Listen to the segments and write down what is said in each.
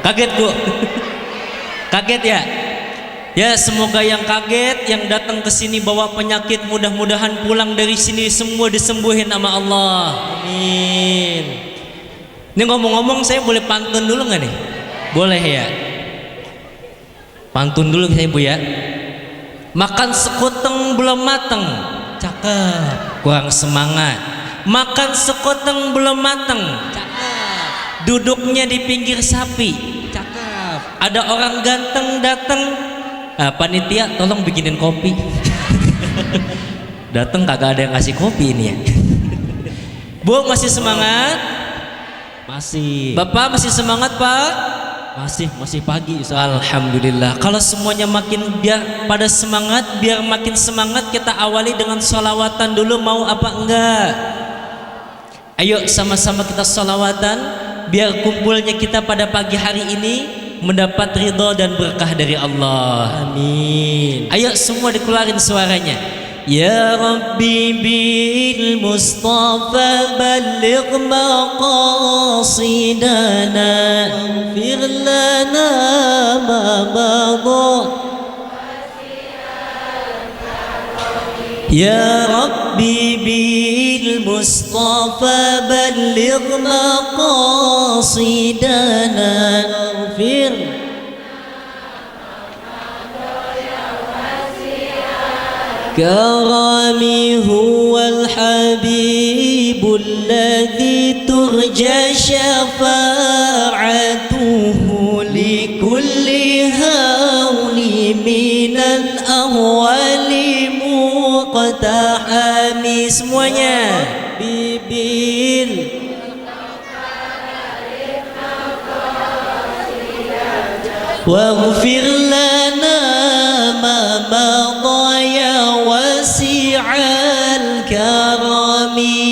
Kaget Bu? Kaget ya? Ya semoga yang kaget, yang datang ke sini bawa penyakit, mudah-mudahan pulang dari sini semua disembuhin sama Allah. Amin. Ini ngomong-ngomong saya boleh pantun dulu nggak nih? Boleh ya? Pantun dulu saya Bu ya. Makan sekuteng belum mateng, cakep. Kurang semangat. Makan sekuteng belum mateng, cakep. Duduknya di pinggir sapi, cakep. Ada orang ganteng datang, panitia tolong bikinin kopi. Datang kagak ada yang ngasih kopi ini ya. Bu masih semangat? Masih. Bapak masih semangat Pak? Masih pagi. Alhamdulillah. Kalau semuanya makin biar pada semangat, biar makin semangat kita awali dengan sholawatan dulu, mau apa enggak? Ayo sama-sama kita sholawatan biar kumpulnya kita pada pagi hari ini mendapat ridho dan berkah dari Allah. Amin. Ayo semua dikeluarin suaranya. Ya Rabbi bil Mustafa balligh maqasidana ighfir lana ma madha. Ya Rabbi bil Mustafa balligh maqasidana ighfir. كرمي هو الحبيب الذي ترجى شفاعته لكل هول من الأهوال مقتحم. Semuanya bibir waghfir lana ma madha ya wasi'al karami.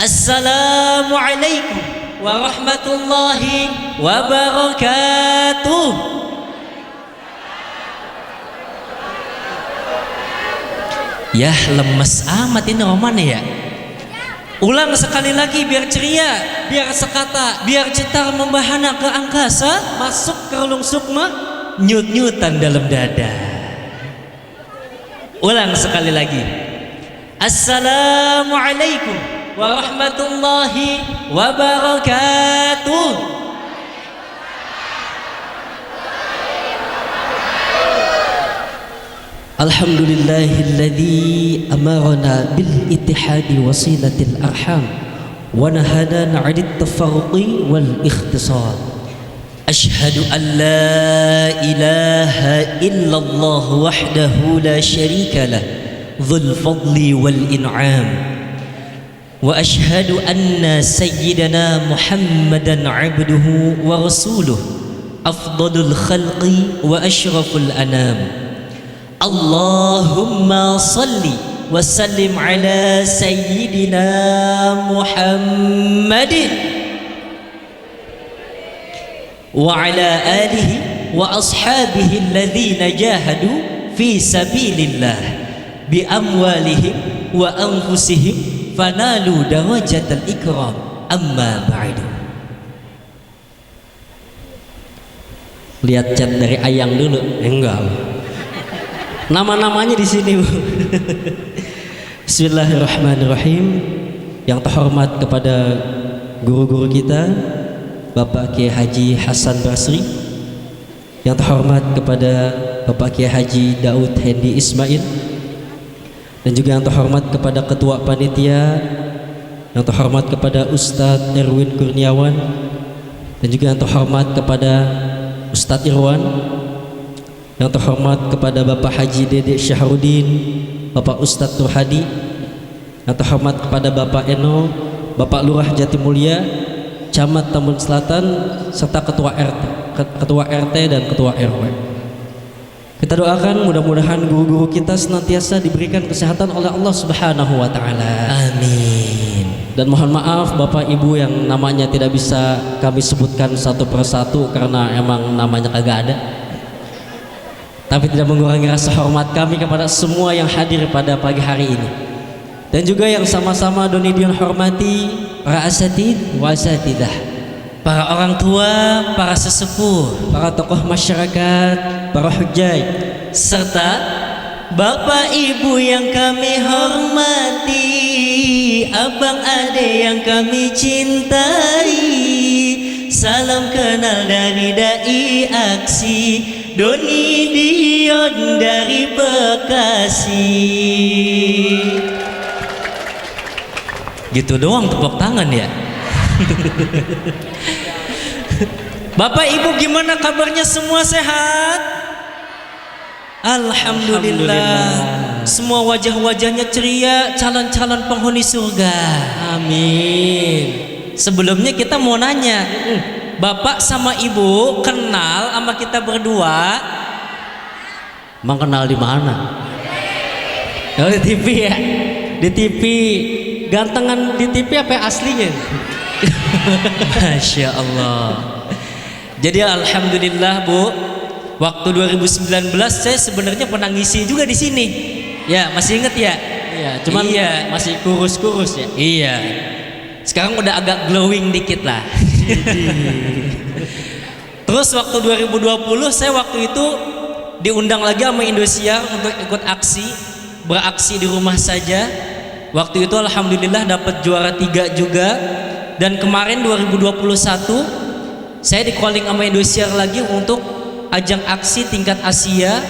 Assalamu alaikum warahmatullahi wabarakatuh. Yah lemes amat ini romannya ya. Ulang sekali lagi biar ceria, biar sekata, biar cetar membahana ke angkasa, masuk ke relung sukma, nyut-nyutan dalam dada. Ulang sekali lagi. Assalamualaikum warahmatullahi wabarakatuh. Alhamdulillahilladzi amarna bil ittihadi wasilatil arham wa nahadana 'anit tafarruqi wal ikhtisar. Ashhadu an la ilaha illallah wahdahu la syarika lah dzul fadli wal in'am wa ashhadu anna sayyidana Muhammadan 'abduhu wa rasuluh afdalul khalqi wa asyraful anam. Allahumma salli wa sallim ala sayyidina Muhammadin wa ala alihi wa ashabihi alladhina jahadu fi sabilillah bi amwalihim wa anfusihim fanalu darajatal ikram. Amma ba'du. Lihat chat dari Ayang dulu. Enggak. Nama-namanya di sini Bu. Bismillahirrahmanirrahim. Yang terhormat kepada guru-guru kita Bapak Kiai Haji Hasan Basri, yang terhormat kepada Bapak Kiai Haji Daud Hendi Ismail, dan juga yang terhormat kepada Ketua Panitia, yang terhormat kepada Ustadz Erwin Kurniawan, dan juga yang terhormat kepada Ustadz Irwan, yang terhormat kepada Bapak Haji Dede Syahrudin, Bapak Ustadz Turhadi, yang terhormat kepada Bapak Eno, Bapak Lurah Jatimulya, Camat Tambun Selatan, serta Ketua RT dan Ketua RW. Kita doakan mudah-mudahan guru-guru kita senantiasa diberikan kesehatan oleh Allah Subhanahu wa taala. Amin. Dan mohon maaf Bapak Ibu yang namanya tidak bisa kami sebutkan satu persatu karena emang namanya kagak ada. Tapi tidak mengurangi rasa hormat kami kepada semua yang hadir pada pagi hari ini. Dan juga yang sama-sama Doni Dion hormati para asatid wa asatidah, para orang tua, para sesepuh, para tokoh masyarakat, para hujjaj, serta bapak ibu yang kami hormati, abang ade yang kami cintai. Salam kenal dari dai aksi Doni Dion dari Bekasi. Gitu doang tepuk tangan ya. Bapak ibu gimana kabarnya, semua sehat? Alhamdulillah. Semua wajah-wajahnya ceria, calon-calon penghuni surga. amin. Sebelumnya kita mau nanya, bapak sama ibu kenal sama kita berdua? Emang kenal di mana? Oh, di TV ya? Di TV. Gantengan di TV apa yang aslinya? Masya Allah. Jadi alhamdulillah Bu, waktu 2019 saya sebenarnya pernah ngisi juga di sini. Ya masih inget ya? Iya, cuman masih kurus-kurus ya. Iya. Sekarang udah agak glowing dikit lah. Terus waktu 2020 saya waktu itu diundang lagi sama Indosiar untuk ikut aksi, beraksi di rumah saja. Waktu itu alhamdulillah dapat juara 3 juga. Dan kemarin 2021 saya di calling sama Indosiar lagi untuk ajang aksi tingkat Asia,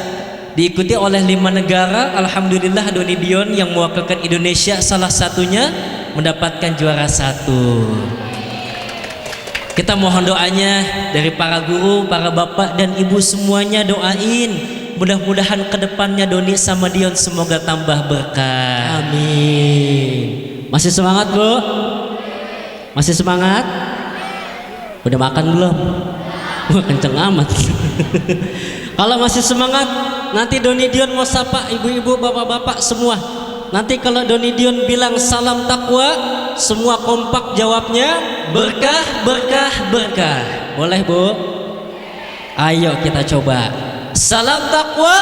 diikuti oleh 5 negara. Alhamdulillah Doni Dion yang mewakilkan Indonesia salah satunya mendapatkan juara 1. Kita mohon doanya dari para guru, para bapak dan ibu semuanya, doain mudah-mudahan kedepannya Doni sama Dion semoga tambah berkah. Amin. Masih semangat Bu? Masih semangat? Udah makan belum? Wah kenceng amat. Kalau masih semangat, nanti Doni Dion mau sapa ibu-ibu, bapak-bapak semua. Nanti kalau Doni Dion bilang salam takwa, semua kompak jawabnya berkah, berkah, berkah. Boleh Bu? Ayo kita coba. Salam takwa,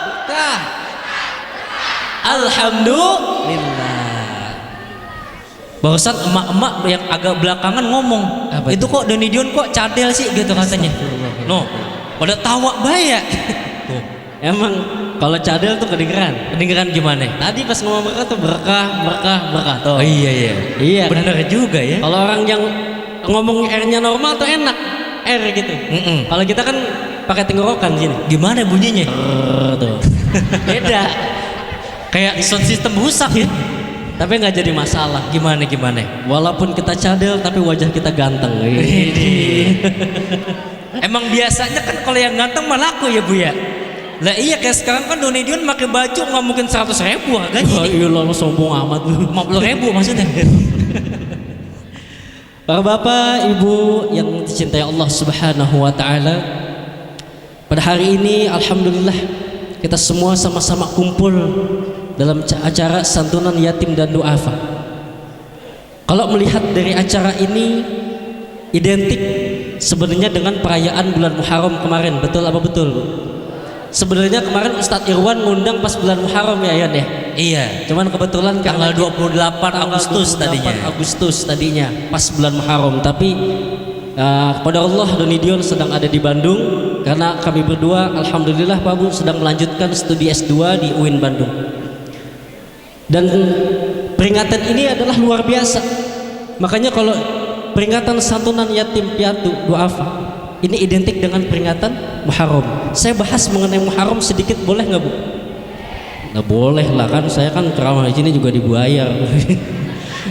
berkah. Alhamdulillah. Barusan emak-emak yang agak belakangan ngomong, itu kok Doni Dion kok cadel sih gitu katanya. No, pada tawa banyak. Emang kalau cadel tuh kedengeran. Kedengeran gimana? Tadi pas ngomong berkah tuh berkah, berkah, berkah tuh. Oh iya. Iya. Benar kan? Juga ya. Kalau orang yang ngomong R-nya normal tuh enak, R gitu. Kalau kita kan pakai tenggorokan sini. Gimana bunyinya? Tuh. Beda. Kayak sound system rusak ya. Tapi nggak jadi masalah. Gimana? Walaupun kita cadel tapi wajah kita ganteng. Emang biasanya kan kalau yang ganteng mah laku ya Bu ya. Lah iya kayak sekarang kan Doni Dion pakai baju nggak mungkin 100.000 harganya. Oh iya lo sombong amat lu. 50.000 maksudnya. Para bapak, ibu yang dicintai Allah Subhanahu wa taala, pada hari ini alhamdulillah kita semua sama-sama kumpul dalam acara santunan yatim dan duafa. Kalau melihat dari acara ini identik sebenarnya dengan perayaan bulan Muharram kemarin, betul apa betul Bu? Sebenarnya kemarin Ustadz Irwan ngundang pas bulan Muharram ya Yan ya? Iya. Cuman kebetulan tanggal 28 Agustus tadinya. Agustus tadinya pas bulan Muharram. Tapi kepada Allah Doni Dion sedang ada di Bandung karena kami berdua alhamdulillah Pak Bu sedang melanjutkan studi S2 di UIN Bandung. Dan peringatan ini adalah luar biasa. Makanya kalau peringatan santunan yatim piatu duafa ini identik dengan peringatan Muharram. Saya bahas mengenai Muharram sedikit boleh nggak Bu? Nggak boleh lah kan, saya kan ceramah di sini juga dibayar.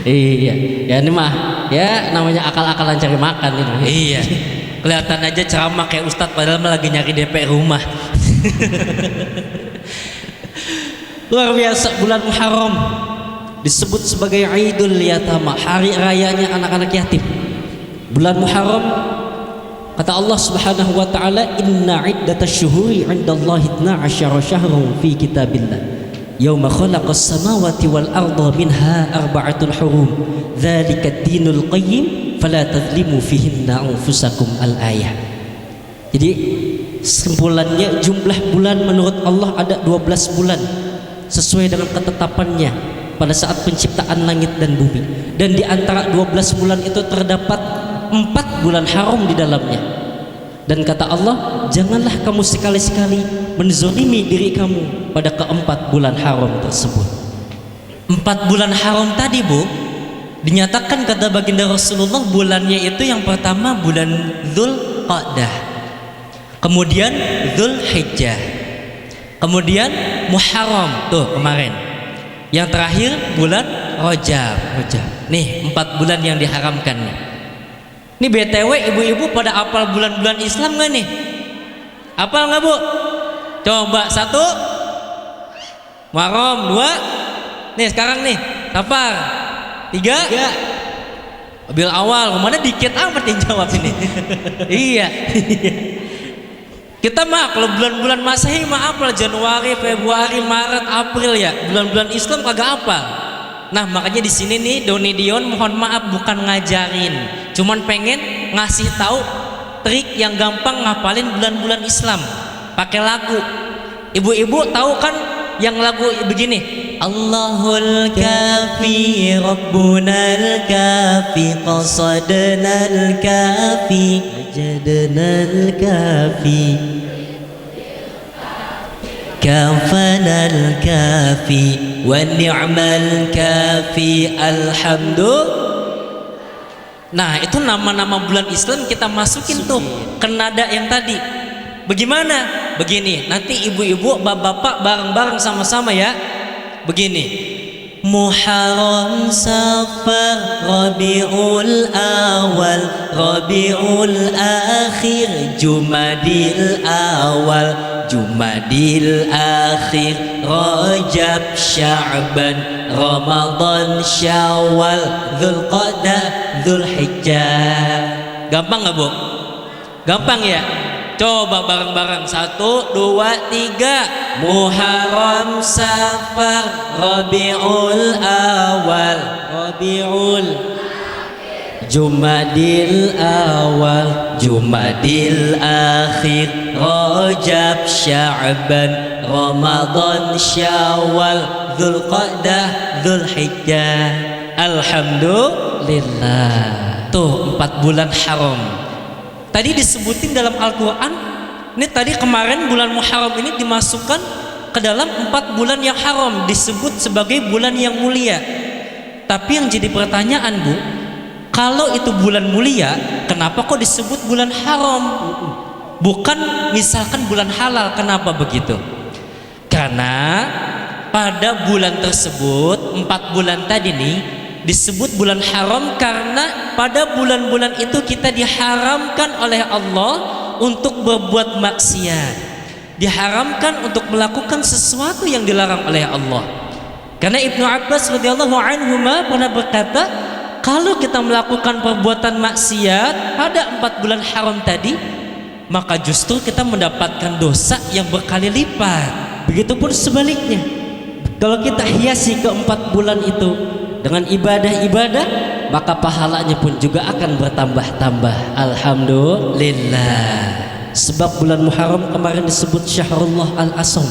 Iya, ya ini mah ya namanya akal-akalan cari makan ini. Iya. Kelihatan aja ceramah kayak Ustadz padahal lagi nyari DP rumah. Luar biasa bulan Muharram disebut sebagai Idul Yatama, hari rayanya anak-anak yatim. Bulan Muharram kata Allah Subhanahu wa taala, inna iddatash syuhuri 'indallahi 12 syahran fi kitabillah yauma khalaqas samawati wal arda minha arba'atul hurum dzalika ad-dinul qayyim fala tadhlimu fihinna anfusakum al-ayah. Jadi kesimpulannya jumlah bulan menurut Allah ada 12 bulan sesuai dengan ketetapannya. pada saat penciptaan langit dan bumi. Dan di antara 12 bulan itu terdapat 4 bulan haram di dalamnya. Dan kata Allah, janganlah kamu sekali-sekali menzolimi diri kamu pada keempat bulan haram tersebut. 4 bulan haram tadi, Bu, dinyatakan kata baginda Rasulullah bulannya itu yang pertama bulan Dzulqa'dah, kemudian Dzulhijjah, kemudian Muharram tuh kemarin, yang terakhir bulan Rajab. Nih 4 bulan yang diharamkan nih. Ini BTW ibu-ibu pada apal bulan-bulan Islam nggak nih? Apal nggak, Bu? Coba 1 Muharram, 2 nih sekarang nih Safar, 3 Rabiul Awal. Mana dikit amat yang jawab ini. Iya. Kita mah kalau bulan-bulan Masehi mah apal, Januari, Februari, Maret, April ya. Bulan-bulan Islam kagak apal. Nah, makanya di sini nih Doni Dion mohon maaf bukan ngajarin, cuman pengen ngasih tahu trik yang gampang ngapalin bulan-bulan Islam pakai lagu. Ibu-ibu tahu kan yang lagu begini? Allahul kafi Rabbunal kafi qasadnal kafi ajadnal kafi kafanal kafi wa ni'mal kafi alhamdulillah. Nah, itu nama-nama bulan Islam kita masukin tuh ke nada yang tadi. Bagaimana? Begini, nanti ibu-ibu, bapak-bapak bareng-bareng sama-sama ya. Begini, Muharram, Safar, Rabiul Awal, Rabiul Akhir, Jumadil Awal, Jumadil Akhir, Rajab, Sya'ban, Ramadan, Syawal, Dzulqa'dah, Dzulhijjah. Gampang nggak, Bu? Gampang ya? Coba bareng-bareng 1, 2, 3. Muharram, Safar, Rabiul Awal, Rabiul, Jumadil Awal, Jumadil Akhir, Rajab, Sya'ban, Ramadan, Syawal, Dzulqa'dah, Dzulhijjah. Alhamdulillah. Tuh 4 bulan haram. Tadi disebutin dalam Al-Quran. Ini tadi kemarin bulan Muharram ini dimasukkan ke dalam 4 bulan yang haram, disebut sebagai bulan yang mulia. Tapi yang jadi pertanyaan, Bu, kalau itu bulan mulia, kenapa kok disebut bulan haram? Bukan misalkan bulan halal, kenapa begitu? Karena pada bulan tersebut, 4 bulan tadi nih disebut bulan haram karena pada bulan-bulan itu kita diharamkan oleh Allah untuk berbuat maksiat, diharamkan untuk melakukan sesuatu yang dilarang oleh Allah. Karena Ibnu Abbas radhiyallahu anhu pernah berkata, kalau kita melakukan perbuatan maksiat pada 4 bulan haram tadi, maka justru kita mendapatkan dosa yang berkali lipat. Begitupun sebaliknya, kalau kita hiasi ke 4 bulan itu dengan ibadah-ibadah, maka pahalanya pun juga akan bertambah-tambah. Alhamdulillah. Sebab bulan Muharram kemarin disebut Syahrullah Al-Asam,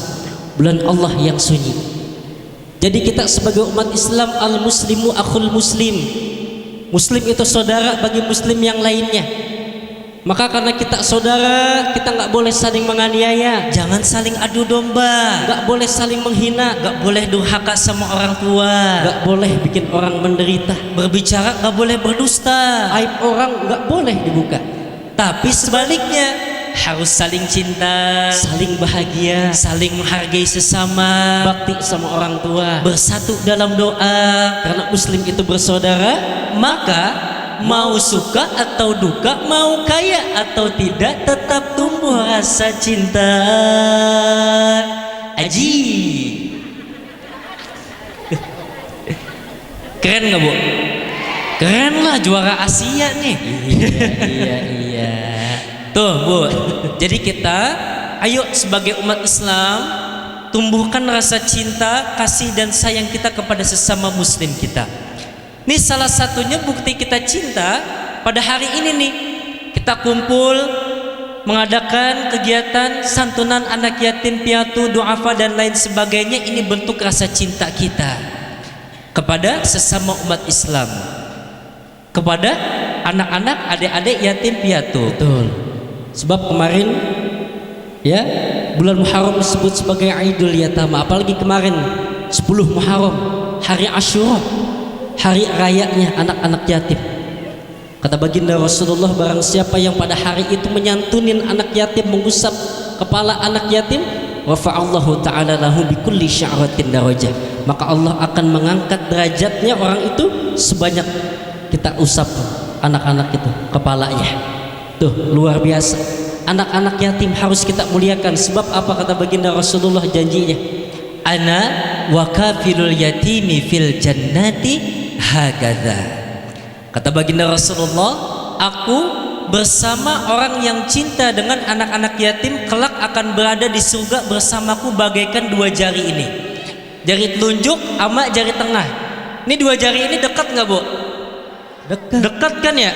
bulan Allah yang sunyi. Jadi kita sebagai umat Islam, al-muslimu akhul muslim, muslim itu saudara bagi muslim yang lainnya. Maka karena kita saudara, kita nggak boleh saling menganiaya, jangan saling adu domba, nggak boleh saling menghina, nggak boleh durhaka sama orang tua, nggak boleh bikin orang menderita, berbicara nggak boleh berdusta, aib orang nggak boleh dibuka. Tapi sebaliknya harus saling cinta, saling bahagia, saling menghargai sesama, bakti sama orang tua, bersatu dalam doa. Karena muslim itu bersaudara, maka mau suka atau duka, mau kaya atau tidak, tetap tumbuh rasa cinta. Aji. Keren nggak, Bu? Keren lah, juara Asia nih. Iya. Tuh, Bu. Jadi kita, ayo sebagai umat Islam, tumbuhkan rasa cinta, kasih dan sayang kita kepada sesama muslim kita. Ini salah satunya bukti kita cinta. Pada hari ini nih kita kumpul mengadakan kegiatan santunan anak yatim piatu, duafa dan lain sebagainya. Ini bentuk rasa cinta kita. kepada sesama umat Islam, kepada anak-anak, adik-adik yatim piatu. Betul. Sebab kemarin ya bulan Muharram disebut sebagai Idul Yatama, apalagi kemarin 10 Muharram, hari Asyura, hari rayanya anak-anak yatim. Kata baginda Rasulullah, barang siapa yang pada hari itu menyantunin anak yatim, mengusap kepala anak yatim, rafa'allahu ta'ala lahu bikulli sya'ratin darajah, maka Allah akan mengangkat derajatnya orang itu sebanyak kita usap anak-anak itu kepalanya. Tuh luar biasa. Anak-anak yatim harus kita muliakan. Sebab apa kata baginda Rasulullah janjinya? Ana wa kafilul yatimi fil jannati hakadha. Kata baginda Rasulullah, aku bersama orang yang cinta dengan anak-anak yatim kelak akan berada di surga bersamaku bagaikan dua jari ini. Jari telunjuk sama jari tengah. Ini dua jari ini dekat nggak, Bu? Dekat kan ya?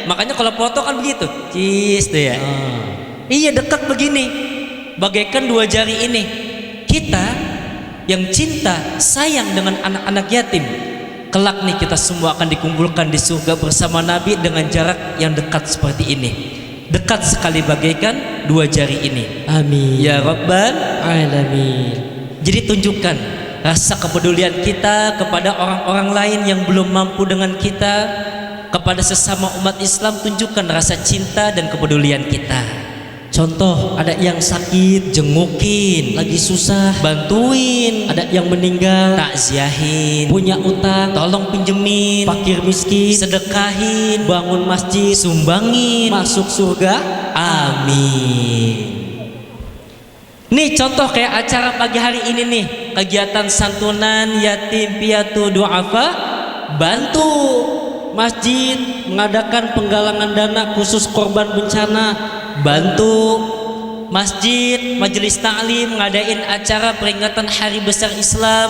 Makanya kalau foto kan begitu. Cis tuh ya. Iya, dekat begini. Bagaikan dua jari ini. Kita yang cinta, sayang dengan anak-anak yatim, kelak nih kita semua akan dikumpulkan di surga bersama Nabi dengan jarak yang dekat seperti ini. Dekat sekali bagaikan dua jari ini. Amin Ya Rabbal Alamin. Jadi tunjukkan rasa kepedulian kita kepada orang-orang lain yang belum mampu dengan kita. Kepada sesama umat Islam tunjukkan rasa cinta dan kepedulian kita. Contoh, ada yang sakit, Jengukin, lagi susah, bantuin. ada yang meninggal, Takziahin, punya utang, tolong pinjemin. fakir miskin, Sedekahin, bangun masjid, sumbangin. masuk surga. Amin. Nih contoh kayak acara pagi hari ini nih, kegiatan santunan yatim piatu duafa, bantu Masjid mengadakan penggalangan dana khusus korban bencana, bantu masjid, majelis taklim ngadain acara peringatan hari besar Islam,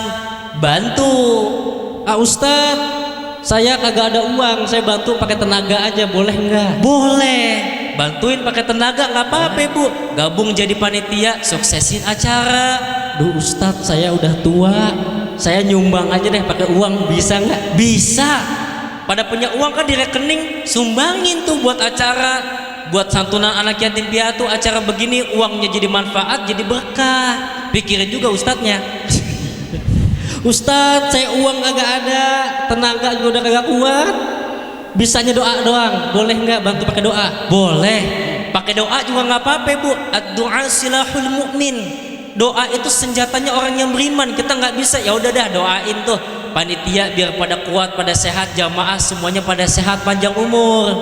bantu. Ustadz, saya kagak ada uang, saya bantu pakai tenaga aja, boleh nggak? Boleh, bantuin pakai tenaga nggak apa-apa, Bu. Gabung jadi panitia, suksesin acara. Duh Ustadz, saya udah tua, saya nyumbang aja deh pakai uang, bisa nggak? Bisa. Pada punya uang kan di rekening, sumbangin tuh buat acara, buat santunan anak yatim piatu. Acara begini uangnya jadi manfaat, jadi berkah. Pikirin juga ustadznya. Ustadz, saya uang kagak ada, tenaga juga udah kagak kuat, bisanya doa doang, boleh nggak bantu pakai doa? Boleh, pakai doa juga nggak apa-apa, Bu. Ad-du'a silahul mu'min. Doa itu senjatanya orang yang beriman. Kita nggak bisa, ya udah dah doain tuh panitia biar pada kuat, pada sehat, jamaah semuanya pada sehat, panjang umur.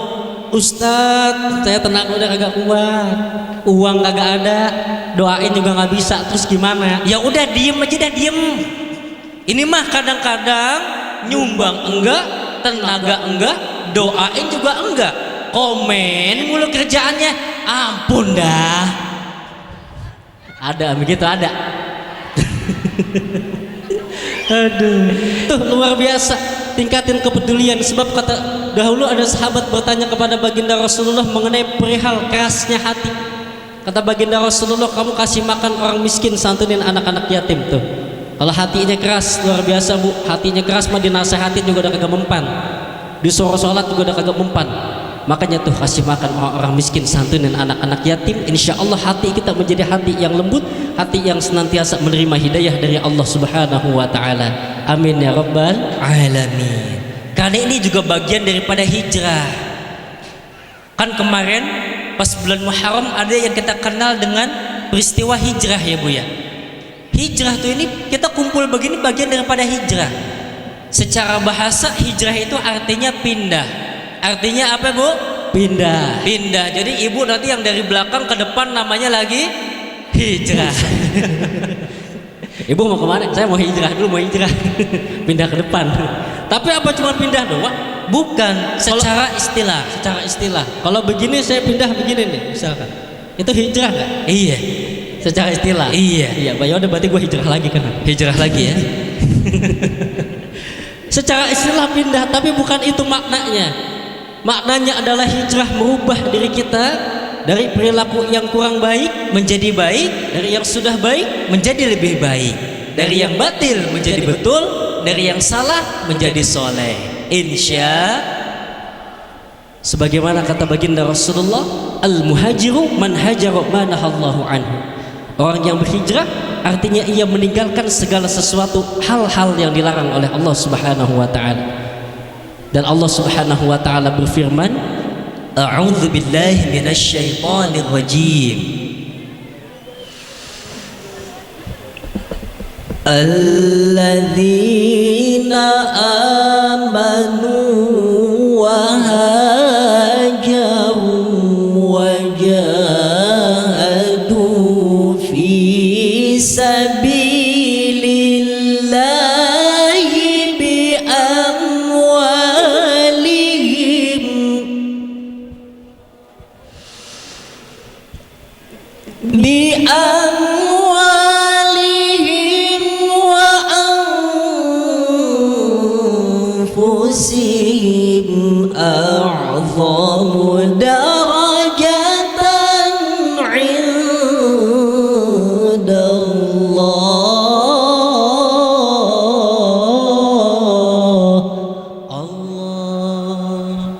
Ustadz, saya tenaga udah kagak kuat, uang kagak ada, doain juga nggak bisa, terus gimana? Ya udah diem aja dah, diem. Ini mah kadang-kadang nyumbang enggak, tenaga enggak, doain juga enggak, komen mulu kerjaannya. Ampun dah. Ada begitu, ada. Aduh, tuh luar biasa. Tingkatin kepedulian. Sebab kata dahulu ada sahabat bertanya kepada baginda Rasulullah mengenai perihal kerasnya hati. Kata baginda Rasulullah, kamu kasih makan orang miskin, santunin anak-anak yatim. Tuh kalau hatinya keras, luar biasa, Bu. Hatinya keras mah dinasehatin juga udah kagak mempan, disuruh sholat juga udah kagak mempan. Makanya tuh kasih makan orang-orang miskin, santunin anak-anak yatim. Insya Allah hati kita menjadi hati yang lembut, hati yang senantiasa menerima hidayah dari Allah Subhanahu wa Ta'ala. Amin ya Rabbal Alamin. Karena ini juga bagian daripada hijrah. Kan kemarin pas bulan Muharram ada yang kita kenal dengan peristiwa hijrah ya, Bu ya. Hijrah tuh ini kita kumpul begini bagian daripada hijrah. Secara bahasa hijrah itu artinya pindah. Artinya apa, Bu? pindah. Pindah. Jadi ibu nanti yang dari belakang ke depan namanya lagi hijrah. Ibu mau kemana? Saya mau hijrah dulu, mau hijrah. Pindah ke depan. Tapi apa cuma pindah doang? Bukan, secara istilah. Secara istilah. Kalau begini saya pindah begini nih, misalkan. Itu hijrah nggak? Iya. Secara istilah. Iya. Iya, Pak Yoda berarti gue hijrah lagi kan? Hijrah lagi ya. Secara istilah pindah, tapi bukan itu maknanya. Maknanya adalah hijrah, merubah diri kita dari perilaku yang kurang baik Menjadi baik, dari yang sudah baik menjadi lebih baik. Dari yang batil menjadi betul, dari yang salah menjadi soleh. Insya, sebagaimana kata baginda Rasulullah, al-muhajiru man hajara ma nahallahu anhu. Orang yang berhijrah artinya ia meninggalkan segala sesuatu hal-hal yang dilarang oleh Allah Subhanahu wa taala. Dan Allah Subhanahu wa taala berfirman, a'udzu billahi minasyaitonir rajim. Alladzina amanu wa hajaru wa jahadu fi sabilillahi bi amwalihim anfusihim a'zamu darajatan 'indallah. Allah.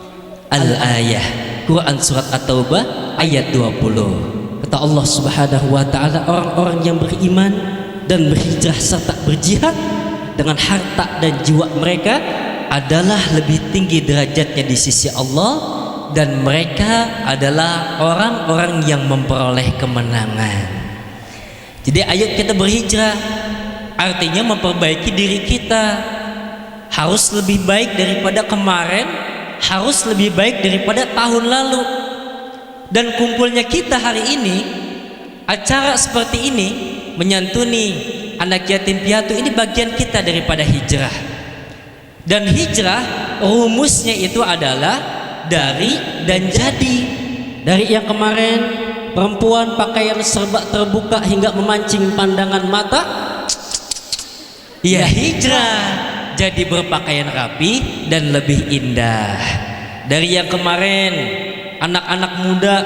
Al-ayah, Quran surat At-Taubah ayat 20. Kata Allah Subhanahu wa taala, orang-orang yang beriman dan berhijrah serta berjihad dengan harta dan jiwa mereka adalah lebih tinggi derajatnya di sisi Allah, dan mereka adalah orang-orang yang memperoleh kemenangan. Jadi ayo kita berhijrah, artinya memperbaiki diri kita, harus lebih baik daripada kemarin, harus lebih baik daripada tahun lalu. Dan kumpulnya kita hari ini, acara seperti ini, menyantuni anak yatim piatu, ini bagian kita daripada hijrah. Dan hijrah rumusnya itu adalah dari dan jadi. Dari yang kemarin perempuan pakaian serba terbuka hingga memancing pandangan mata, ya hijrah jadi berpakaian rapi dan lebih indah. Dari yang kemarin anak-anak muda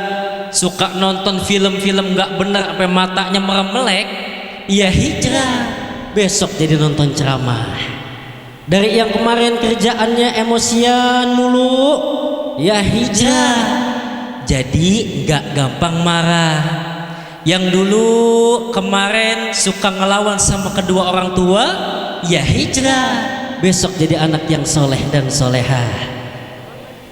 suka nonton film-film gak benar sampai matanya meremelek, ya hijrah besok jadi nonton ceramah. Dari yang kemarin kerjaannya emosian mulu, ya hijrah jadi gak gampang marah. Yang dulu kemarin suka ngelawan sama kedua orang tua, ya hijrah besok jadi anak yang soleh dan solehah.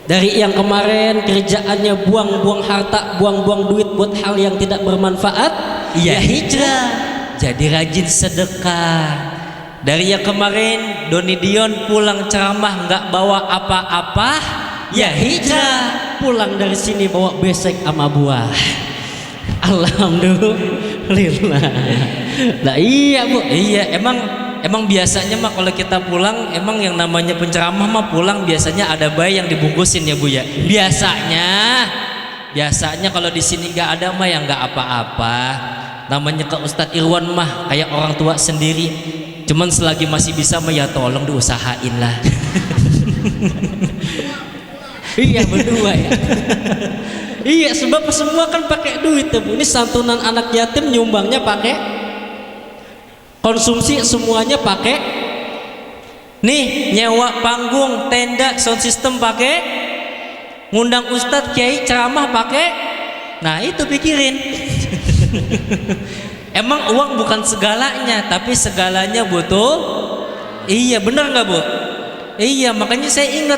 Dari yang kemarin kerjaannya buang-buang harta, buang-buang duit buat hal yang tidak bermanfaat, ya hijrah jadi rajin sedekah. Dari yang kemarin Doni Dion pulang ceramah nggak bawa apa-apa, ya hijrah pulang dari sini bawa besek sama buah. Alhamdulillah. Nah iya bu, iya emang biasanya mah kalau kita pulang, emang yang namanya penceramah mah pulang biasanya ada bayi yang dibungkusin ya bu ya. Biasanya kalau di sini nggak ada mah yang nggak apa-apa. Namanya ke Ustadz Irwan mah kayak orang tua sendiri. Cuman selagi masih bisa mah ya tolong diusahain lah. Iya berdua ya. Iya sebab semua kan pakai duit ya bu. Ini santunan anak yatim nyumbangnya pakai, konsumsi semuanya pakai. Nih nyewa panggung, tenda, sound system pakai, ngundang ustadz kiai ceramah pakai. Nah itu pikirin. Emang uang bukan segalanya, tapi segalanya butuh. Iya benar nggak bu? Iya makanya saya ingat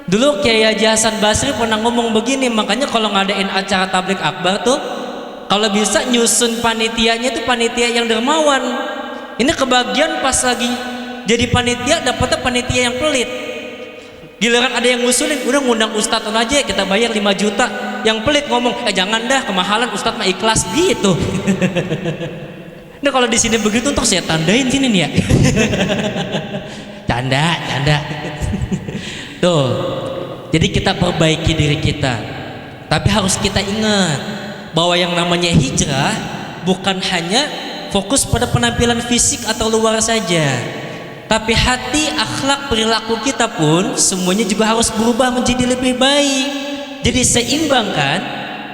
dulu Kiai Haji Hasan Basri pernah ngomong begini. Makanya kalau ngadain acara tabligh akbar tuh, kalau bisa nyusun panitianya itu panitia yang dermawan. Ini kebagian pas lagi jadi panitia dapetnya panitia yang pelit. Giliran ada yang ngusulin, udah ngundang ustadz aja kita bayar 5 juta. Yang pelit ngomong, jangan dah kemahalan, ustadz mah ikhlas gitu. Nah kalau di sini begitu untuk saya tandain sini nih ya. Canda. Tuh. Jadi kita perbaiki diri kita. Tapi harus kita ingat bahwa yang namanya hijrah bukan hanya fokus pada penampilan fisik atau luar saja. Tapi hati, akhlak, perilaku kita pun semuanya juga harus berubah menjadi lebih baik. Jadi seimbangkan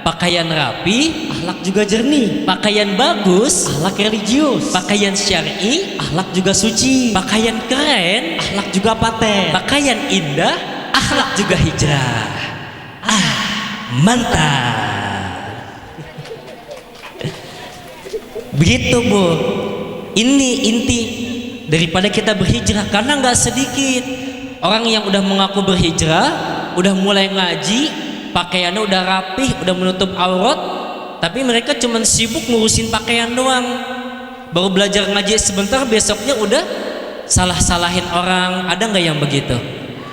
pakaian rapi, akhlak juga jernih, pakaian bagus, akhlak religius, pakaian syar'i, akhlak juga suci, pakaian keren, akhlak juga paten, pakaian indah, akhlak juga hijrah. Mantap. Begitu Bu, ini inti daripada kita berhijrah. Karena nggak sedikit orang yang udah mengaku berhijrah, udah mulai ngaji, pakaiannya udah rapih, udah menutup aurat, tapi mereka cuman sibuk ngurusin pakaian doang. Baru belajar ngaji sebentar, besoknya udah salah-salahin orang. Ada nggak yang begitu?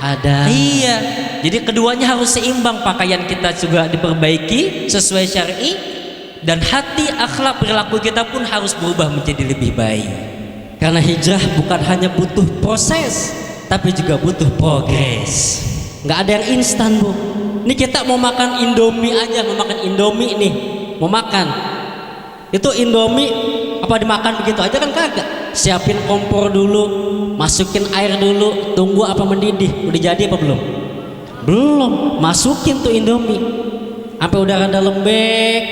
ada. Iya, jadi keduanya harus seimbang. Pakaian kita juga diperbaiki sesuai syar'i, dan hati, akhlak, perilaku kita pun harus berubah menjadi lebih baik. Karena hijrah bukan hanya butuh proses, tapi juga butuh progres. Nggak ada yang instan Bu. Ini kita mau makan Indomie aja, mau makan Indomie nih, mau makan. Itu Indomie apa dimakan begitu aja kan kagak. Siapin kompor dulu, masukin air dulu, tunggu apa mendidih. Udah jadi apa belum? Belum. Masukin tuh Indomie sampai udah rada lembek.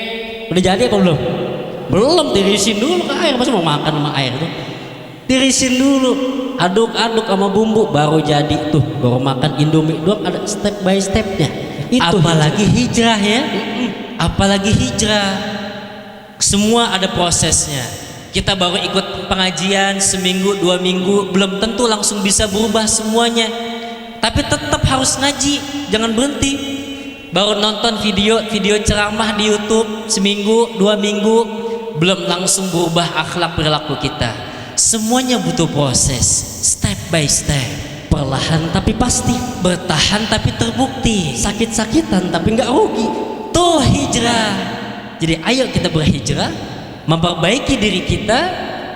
Udah jadi apa belum? Belum. Tirisin dulu ke air. Masa mau makan sama air tuh? Tirisin dulu, aduk-aduk sama bumbu, baru jadi tuh. Baru makan Indomie doang, ada step by stepnya. Itu apalagi hijrah ya, apalagi hijrah, semua ada prosesnya. Kita baru ikut pengajian seminggu, 2 minggu, belum tentu langsung bisa berubah semuanya. Tapi tetap harus ngaji, jangan berhenti. Baru nonton video ceramah di YouTube seminggu, 2 minggu, belum langsung berubah akhlak perilaku kita. Semuanya butuh proses, step by step. Perlahan tapi pasti, bertahan tapi terbukti, sakit-sakitan tapi nggak rugi. Tuh hijrah. Jadi ayo kita berhijrah, memperbaiki diri kita,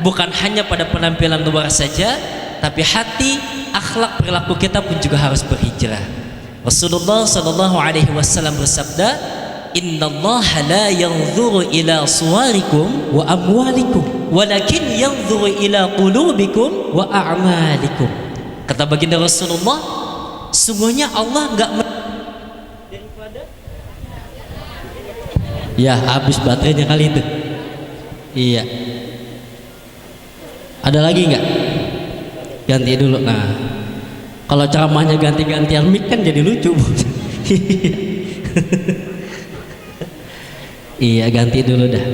bukan hanya pada penampilan luar saja, tapi hati, akhlak, perilaku kita pun juga harus berhijrah. Rasulullah Shallallahu Alaihi Wasallam bersabda, Innallaha la yanzuru ila suwarikum Wa amwalikum, walakin yanzuru ila qulubikum wa a'malikum. Kata baginda Rasulullah, sungguhnya Allah enggak Ya habis baterainya kali itu. Iya. Ada lagi nggak? Ganti dulu. Nah, kalau ceramahnya ganti-gantian mic kan jadi lucu Bu. Iya ganti dulu dah.